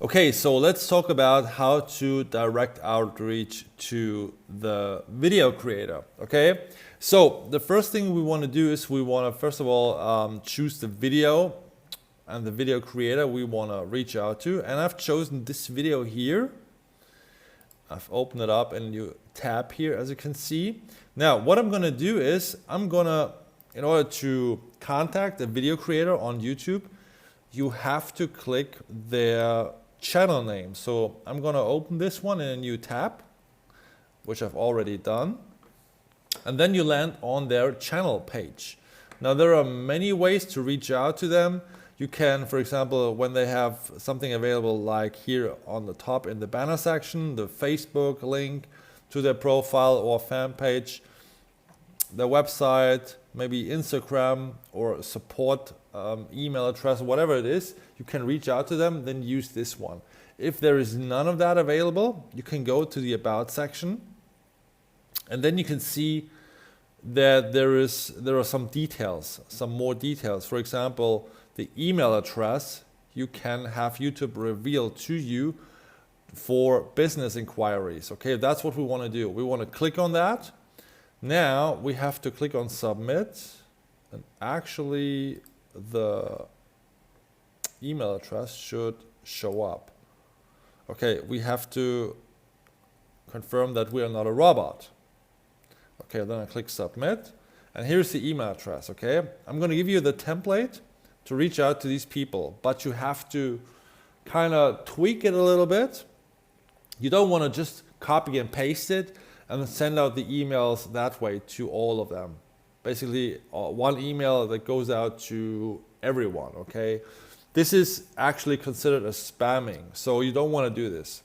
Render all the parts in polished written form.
Okay, so let's talk about how to direct outreach to the video creator. Okay, so the first thing we want to do is we want to first of all choose the video and the video creator we want to reach out to. And I've chosen this video here. I've opened it up and you tap here, as you can see. Now, what I'm going to do is I'm going to, in order to contact a video creator on YouTube, you have to click their channel name. So I'm going to open this one in a new tab, which I've already done. And then you land on their channel page. Now, there are many ways to reach out to them. You can, for example, when they have something available like here on the top in the banner section, the Facebook link to their profile or fan page, their website, maybe Instagram or support email address, whatever it is, you can reach out to them, then use this one. If there is none of that available, you can go to the About section and then you can see that there are some details, some more details. For example, the email address you can have YouTube reveal to you for business inquiries. Okay, that's what we want to do. We want to click on that. Now we have to click on submit, and actually the email address should show up. Okay, we have to confirm that we are not a robot. Okay, then I click submit, and here's the email address. Okay, I'm going to give you the template to reach out to these people, but you have to kind of tweak it a little bit. You don't want to just copy and paste it and then send out the emails that way to all of them. Basically, one email that goes out to everyone, okay? This is actually considered as spamming, so you don't want to do this.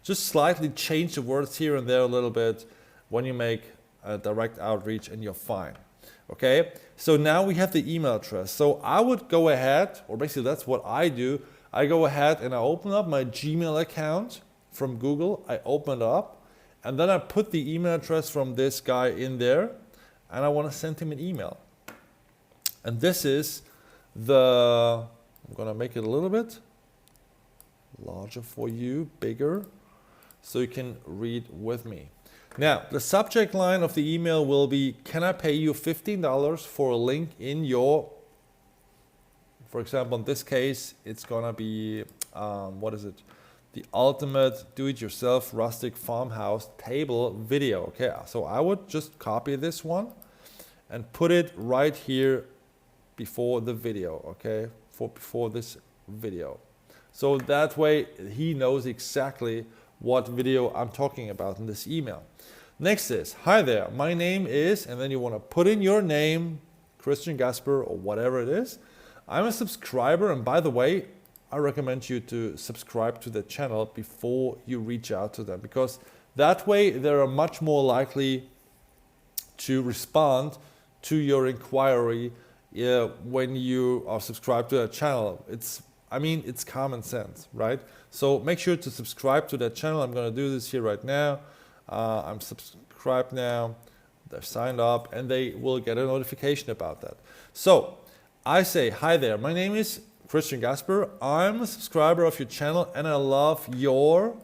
Just slightly change the words here and there a little bit when you make a direct outreach and you're fine. Okay, so now we have the email address. So I would go ahead, or basically that's what I do. I go ahead and I open up my Gmail account from Google. I open it up and then I put the email address from this guy in there and I want to send him an email. And this is I'm going to make it a little bit larger for you, bigger, so you can read with me. Now, the subject line of the email will be, can I pay you $15 for a link in your, for example, in this case, it's going to be, what is it? The ultimate do-it-yourself rustic farmhouse table video. Okay, so I would just copy this one and put it right here before the video, okay, before this video. So that way he knows exactly what video I'm talking about in this email. Next is, hi there, my name is, and then you want to put in your name, Christian Gasper or whatever it is. I'm a subscriber, and by the way, I recommend you to subscribe to the channel before you reach out to them, because that way they are much more likely to respond to your inquiry when you are subscribed to a channel. It's common sense, right? So make sure to subscribe to that channel. I'm going to do this here right now. I'm subscribed now. They're signed up and they will get a notification about that. So I say, hi there, my name is Christian Gasper. I'm a subscriber of your channel and I love your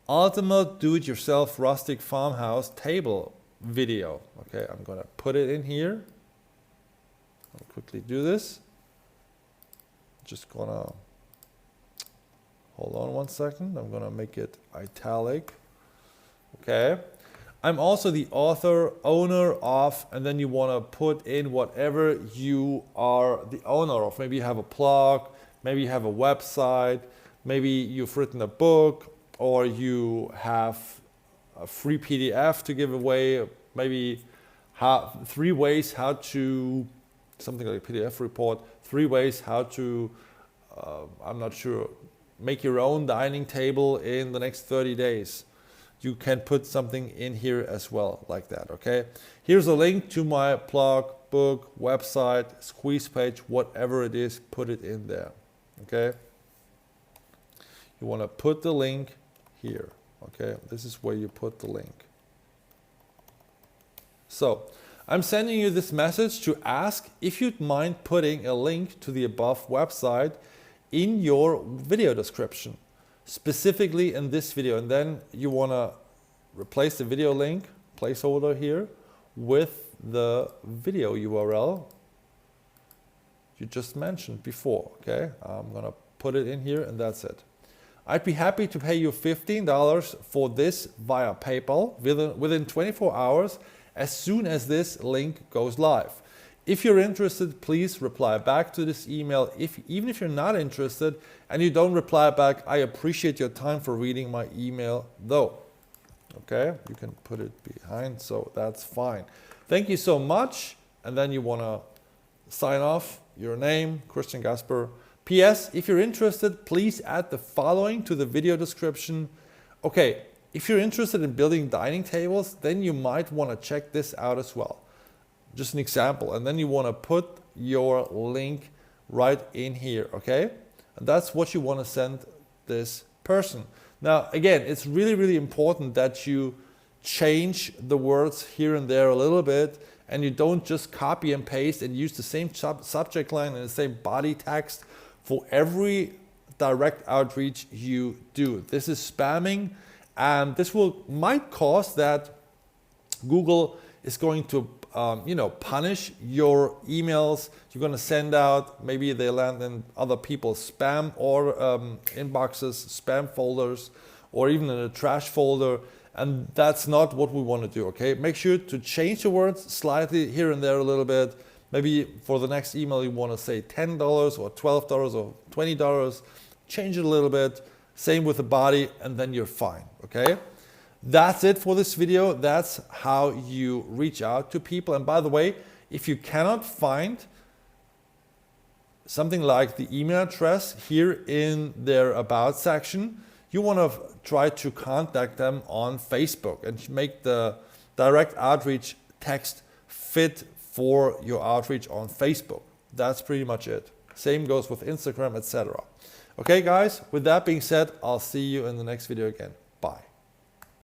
ultimate do-it-yourself rustic farmhouse table video. Okay, I'm going to put it in here. I'll quickly do this. Just gonna hold on one second. I'm gonna make it italic. Okay. I'm also the author, owner of, and then you wanna put in whatever you are the owner of. Maybe you have a blog, maybe you have a website, maybe you've written a book, or you have a free PDF to give away, maybe 3 ways how to, something like a PDF report, 3 ways how to, I'm not sure, make your own dining table in the next 30 days. You can put something in here as well, like that, okay? Here's a link to my blog, book, website, squeeze page, whatever it is, put it in there, okay? You want to put the link here, okay? This is where you put the link. So, I'm sending you this message to ask if you'd mind putting a link to the above website in your video description, specifically in this video. And then you want to replace the video link placeholder here with the video URL you just mentioned before. Okay, I'm gonna put it in here and that's it. I'd be happy to pay you $15 for this via PayPal within 24 hours as soon as this link goes live. If you're interested, please reply back to this email. Even if you're not interested and you don't reply back, I appreciate your time for reading my email though. Okay, you can put it behind, so that's fine. Thank you so much. And then you want to sign off, your name, Christian Gasper. P.S. If you're interested, please add the following to the video description. Okay, if you're interested in building dining tables, then you might want to check this out as well. Just an example. And then you want to put your link right in here, okay? And that's what you want to send this person. Now, again, it's really, really important that you change the words here and there a little bit, and you don't just copy and paste and use the same subject line and the same body text for every direct outreach you do. This is spamming, and this might cause that Google is going to punish your emails. You're going to send out, maybe they land in other people's spam or inboxes, spam folders, or even in a trash folder. And that's not what we want to do, okay? Make sure to change the words slightly here and there a little bit. Maybe for the next email, you want to say $10 or $12 or $20. Change it a little bit. Same with the body, and then you're fine, okay? That's it for this video. That's how you reach out to people. And by the way, if you cannot find something like the email address here in their About section, you want to try to contact them on Facebook and make the direct outreach text fit for your outreach on Facebook. That's pretty much it. Same goes with Instagram, etc. Okay, guys, with that being said, I'll see you in the next video again. Bye.